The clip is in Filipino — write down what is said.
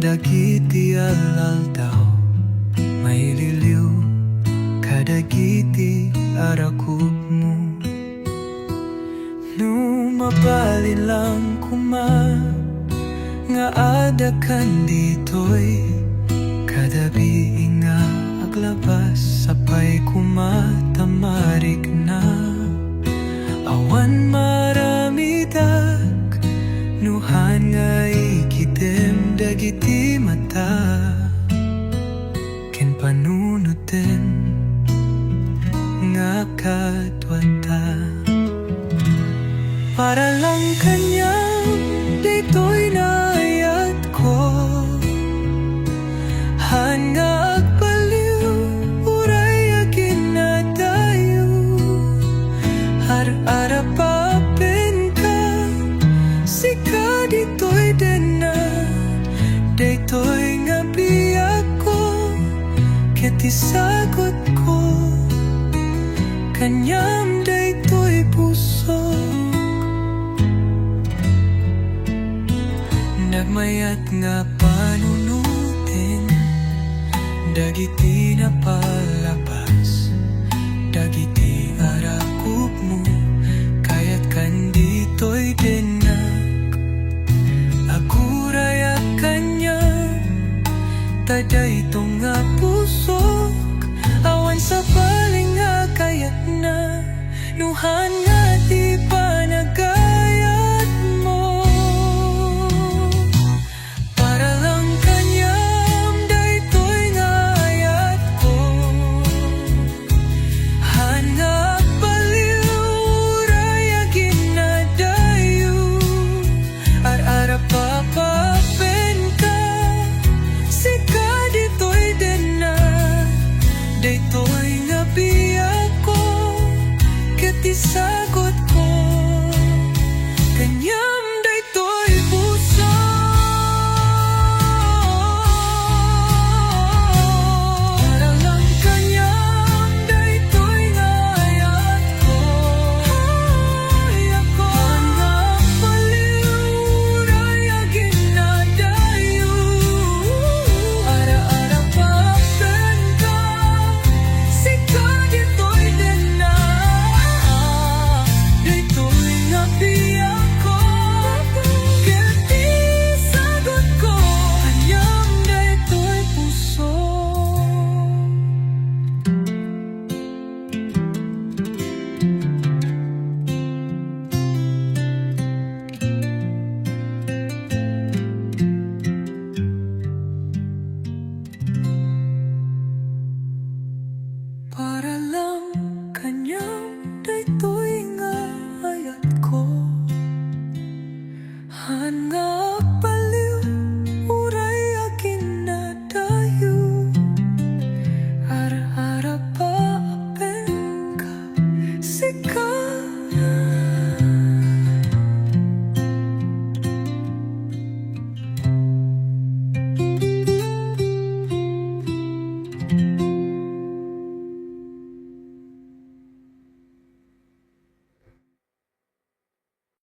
Dagiti alaldaw, may liliw, kadagiti arakub mo. Numabali lang kuma, nga adakan dito'y kadabi nga aglabas, sapay kumatamarik na. Awan maramidak, nuhan nga ikitim dagiti mata, ken panunutin nga katwata. Para lang kanyang dito'y naayat ko, han nga agpaliw, uray akin na tayo. Har-arapapin ka, sika dito'y din na, dito'y nga biyak ko, ket isagot ko, kanyam dito'y puso. Nagmayat nga panunutin, dagiti na palabas, dagiti arakub mo, kaya't kan dito'y dinak. Agurayak kanya, taday ito nga pusok, awan sa baling nga kayat na, nuhan nga